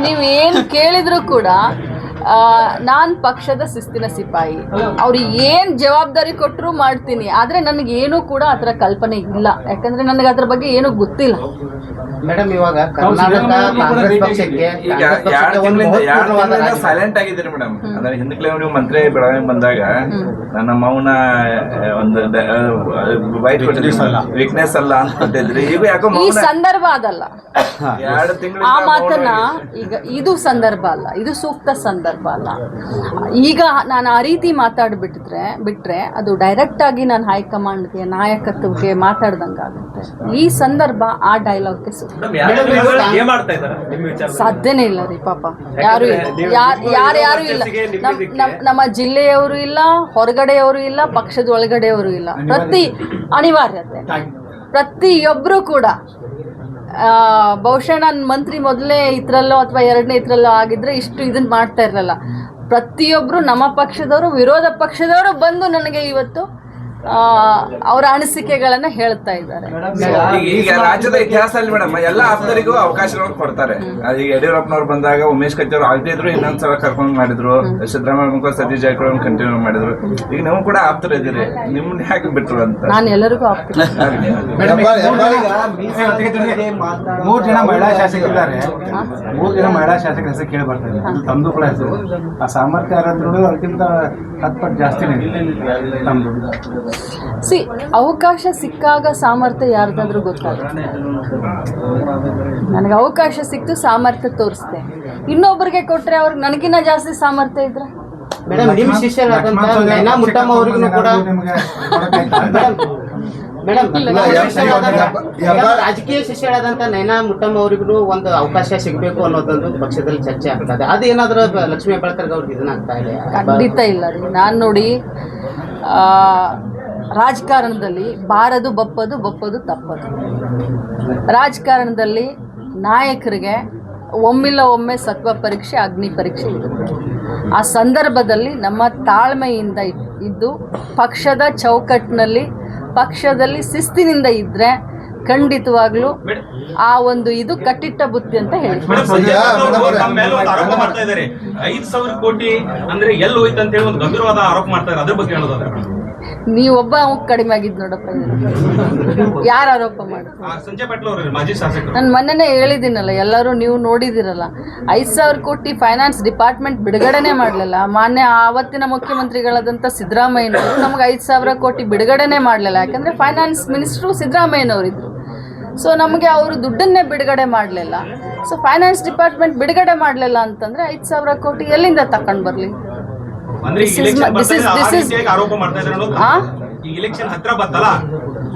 ನೀವು ಏನು ಕೇಳಿದ್ರು ಕೂಡ ನಾನು ಪಕ್ಷದ ಶಿಸ್ತಿನ ಸಿಪಾಯಿ. ಅವ್ರು ಏನು ಜವಾಬ್ದಾರಿ ಕೊಟ್ಟರು ಮಾಡ್ತೀನಿ. ಆದರೆ ನನಗೇನೂ ಕೂಡ ಅದರ ಕಲ್ಪನೆ ಇಲ್ಲ, ಯಾಕಂದರೆ ನನಗೆ ಅದ್ರ ಬಗ್ಗೆ ಏನೂ ಗೊತ್ತಿಲ್ಲ. ಮೇಡಮ್, ಇವಾಗ ಕರ್ನಾಟಕ ಕಾಂಗ್ರೆಸ್ ಪಕ್ಷಕ್ಕೆ ಸೈಲೆಂಟ್ ಆಗಿದ್ದೀರಿ ಮೇಡಮ್. ಅಂದ್ರೆ ಹಿಂದಕ್ಕೆ ನೀವು ಮಂತ್ರಿ ಬೆಳಗಾವಿ ಬಂದಾಗ ನನ್ನ ಮೌನ ಒಂದು ವೀಕ್ನೆಸ್ ಅಲ್ಲ ಅಂತಿದ್ರಿ. ಈಗ ಯಾಕೋ ಈ ಸಂದರ್ಭ ಅದಲ್ಲ, 2 ತಿಂಗಳು ಆ ಮಾತನ್ನ ಈಗ ಇದು ಸಂದರ್ಭ ಅಲ್ಲ, ಇದು ಸೂಕ್ತ ಸಂದರ್ಭ ಅಲ್ಲ. ಈಗ ನಾನು ಆ ರೀತಿ ಬಿಟ್ರೆ ಅದು ಡೈರೆಕ್ಟ್ ಆಗಿ ನಾನು ಹೈಕಮಾಂಡ್ಗೆ ನಾಯಕತ್ವಕ್ಕೆ ಮಾತಾಡ್ದಂಗಾಗುತ್ತೆ. ಈ ಸಂದರ್ಭ ಆ ಡೈಲಾಗ್ಗೆ ಸಾಧ್ಯನೇ ಇಲ್ಲ ರೀ. ಪಾಪ ಯಾರು ಇಲ್ಲ, ನಮ್ಮ ಜಿಲ್ಲೆಯವರು ಇಲ್ಲ, ಹೊರಗಡೆಯವರು ಇಲ್ಲ, ಪಕ್ಷದ ಒಳಗಡೆಯವರು ಇಲ್ಲ. ಅನಿವಾರ್ಯತೆ ಪ್ರತಿಯೊಬ್ಬರು ಕೂಡ ಬಹುಶಃ ನಾನು ಮಂತ್ರಿ ಮೊದಲನೇ ಇದ್ರಲ್ಲೋ ಅಥವಾ 2ನೇ ಇದ್ರಲ್ಲೋ ಆಗಿದ್ರೆ ಇಷ್ಟು ಇದನ್ನ ಮಾಡ್ತಾ ಇರಲಿಲ್ಲ. ಪ್ರತಿಯೊಬ್ಬರು ನಮ್ಮ ಪಕ್ಷದವರು, ವಿರೋಧ ಪಕ್ಷದವರು ಬಂದು ನನಗೆ ಇವತ್ತು ಅವರ ಅನಿಸಿಕೆಗಳನ್ನ ಹೇಳ್ತಾ ಇದ್ದಾರೆ. ಈಗ ರಾಜ್ಯದ ಇತಿಹಾಸದಲ್ಲಿ ಮೇಡಮ್ ಎಲ್ಲ ಆಪ್ತರಿಗೂ ಅವಕಾಶಗಳನ್ನು ಕೊಡ್ತಾರೆ. ಈಗ ಯಡಿಯೂರಪ್ಪನವ್ರು ಬಂದಾಗ ಉಮೇಶ್ ಕತ್ತಿ ಅವರು ಆಗದಿದ್ರು ಇನ್ನೊಂದ್ಸಲ ಕರ್ಕೊಂಡು ಮಾಡಿದ್ರು. ಸಿದ್ದರಾಮಯ್ಯ ಸತೀಶ್ ಜಾರಕಿಹೊಳಿ ಕಂಟಿನ್ಯೂ ಮಾಡಿದ್ರು. ಈಗ ನೀವು ಕೂಡ ಆಪ್ತರು ಇದ್ದೀರಿ, ನಿಮ್ಮನ್ನ ಯಾಕೆ ಬಿಟ್ರು ಅಂತ ನಾನು ಎಲ್ಲರಿಗೂ ಆಪ್ತ. 3 ಜನ ಮಹಿಳಾ ಶಾಸಕರಿದ್ದಾರೆ. 3 ಜನ ಮಹಿಳಾ ಶಾಸಕರ ಹೆಸರು ಕೇಳಿ ಬರ್ತಾ ಇದೆ. ತಮ್ದು ಕೂಡ ಹೆಸರು ಆ ಸಾಮರ್ಥ್ಯ ಯಾರಾದ್ರೂ ಅದಕ್ಕಿಂತ 10 ಪಟ್ಟು ಜಾಸ್ತಿನೇ ತಮ್ದು. ಅವಕಾಶ ಸಿಕ್ಕಾಗ ಸಾಮರ್ಥ್ಯ ಯಾರ್ದಾದ್ರೂ ಗೊತ್ತಾಗುತ್ತೆ. ನನಗೆ ಅವಕಾಶ ಸಿಕ್ತು, ಸಾಮರ್ಥ್ಯ ತೋರಿಸ್ದೆ. ಇನ್ನೊಬ್ಬರಿಗೆ ಕೊಟ್ರೆ ಅವ್ರಿಗೆ ನನಗಿನ್ನ ಜಾಸ್ತಿ ಸಾಮರ್ಥ್ಯ ಇದ್ರೆ ಮೇಡಮ್, ನಿಮ್ಮ ಶಿಷ್ಯರಾದಂತ ನೈನಾ ಮುಟ್ಟಮ್ಮ ಅವರಿಗೂ ಕೂಡ ರಾಜಕೀಯ ಶಿಷ್ಯರಾದಂತ ನೈನಾ ಮುಟ್ಟಮ್ಮ ಅವರಿಗೂ ಒಂದು ಅವಕಾಶ ಸಿಗಬೇಕು ಅನ್ನೋದೊಂದು ಪಕ್ಷದಲ್ಲಿ ಚರ್ಚೆ ಆಗ್ತದೆ. ಅದೇನಾದ್ರೂ ಲಕ್ಷ್ಮೀ ಹೆಬ್ಬಾಳ್ಕರ್ ಅವ್ರಿಗೆ ಇದನ್ನ ಆಗ್ತಾ ಇದೆ? ಖಂಡಿತ ಇಲ್ಲ ರೀ. ನಾನು ನೋಡಿ, ರಾಜಕಾರಣದಲ್ಲಿ ಬಾರದು ಬಪ್ಪದು ತಪ್ಪದು. ರಾಜಕಾರಣದಲ್ಲಿ ನಾಯಕರಿಗೆ ಒಮ್ಮಿಲ್ಲ ಒಮ್ಮೆ ಸತ್ವ ಪರೀಕ್ಷೆ, ಅಗ್ನಿ ಪರೀಕ್ಷೆ ಇರುತ್ತೆ. ಆ ಸಂದರ್ಭದಲ್ಲಿ ನಮ್ಮ ತಾಳ್ಮೆಯಿಂದ ಇದ್ದು ಪಕ್ಷದ ಚೌಕಟ್ಟಿನಲ್ಲಿ, ಪಕ್ಷದಲ್ಲಿ ಶಿಸ್ತಿನಿಂದ ಇದ್ದರೆ ಖಂಡಿತವಾಗ್ಲೂ ಆ ಒಂದು ಇದು ಕಟ್ಟಿಟ್ಟ ಬುತ್ತಿ ಅಂತ ಹೇಳಿ. 5,000 ಕೋಟಿ ಅಂದ್ರೆ ಎಲ್ಲಿ ಹೋಯ್ತು ಅಂತ ಹೇಳಿ ಒಂದು ಗಂಭೀರವಾದ ಆರೋಪ ಮಾಡ್ತಾರೆ. ಅದ್ರ ಬಗ್ಗೆ ಹೇಳೋದಾದ್ರೆ ನೀವೊಬ್ಬ ಕಡಿಮೆ ಆಗಿದ್ದು ನೋಡಪ್ಪ. ಯಾರು ಆರೋಪ ಮಾಡ್ತಾರೆ? ಸಂಜಯ್ ಪಾಟೀಲ್ ಅವರು ಮಾಜಿ ಶಾಸಕರು. ನಾನು ಮೊನ್ನೆನೇ ಹೇಳಿದ್ದೀನಲ್ಲ, ಎಲ್ಲರೂ ನೀವು ನೋಡಿದಿರಲ್ಲ. 5,000 ಕೋಟಿ ಫೈನಾನ್ಸ್ ಡಿಪಾರ್ಟ್ಮೆಂಟ್ ಬಿಡುಗಡೆನೇ ಮಾಡಲಿಲ್ಲ. ಆವತ್ತಿನ ಮುಖ್ಯಮಂತ್ರಿಗಳಾದಂಥ ಸಿದ್ದರಾಮಯ್ಯನವರು ನಮಗೆ 5,000 ಕೋಟಿ ಬಿಡುಗಡೆನೇ ಮಾಡಲಿಲ್ಲ. ಯಾಕಂದರೆ ಫೈನಾನ್ಸ್ ಮಿನಿಸ್ಟ್ರು ಸಿದ್ದರಾಮಯ್ಯನವರಿದ್ದರು. ಸೊ ನಮಗೆ ಅವರು ದುಡ್ಡನ್ನೇ ಬಿಡುಗಡೆ ಮಾಡಲಿಲ್ಲ. ಸೊ ಫೈನಾನ್ಸ್ ಡಿಪಾರ್ಟ್ಮೆಂಟ್ ಬಿಡುಗಡೆ ಮಾಡಲಿಲ್ಲ ಅಂತಂದರೆ 5,000 ಕೋಟಿ ಎಲ್ಲಿಂದ ತಗೊಂಡು ಬರಲಿ?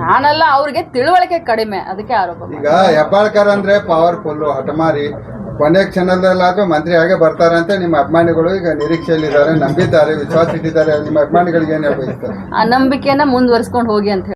ನಾನಲ್ಲ, ಅವ್ರಿಗೆ ತಿಳುವಳಿಕೆ ಕಡಿಮೆ, ಅದಕ್ಕೆ ಆರೋಪ. ಈಗ ಹೆಬ್ಬಾಳ್ಕರ್ ಅಂದ್ರೆ ಪವರ್ಫುಲ್, ಹಠಮಾರಿ. ಕೊನೆ ಕ್ಷಣದಲ್ಲಾದ್ರೂ ಮಂತ್ರಿ ಹಾಗೆ ಬರ್ತಾರಂತೆ ನಿಮ್ಮ ಅಭಿಮಾನಿಗಳು ಈಗ ನಿರೀಕ್ಷೆಯಲ್ಲಿದ್ದಾರೆ, ನಂಬಿದ್ದಾರೆ, ವಿಶ್ವಾಸ ಇಟ್ಟಿದ್ದಾರೆ. ನಿಮ್ಮ ಅಭಿಮಾನಿಗಳಿಗೆ ಏನು ಹೇಳ್ಬೇಕು? ಆ ನಂಬಿಕೆನ ಮುಂದುವರಿಸ್ಕೊಂಡು ಹೋಗಿ ಅಂತ ಹೇಳಿ.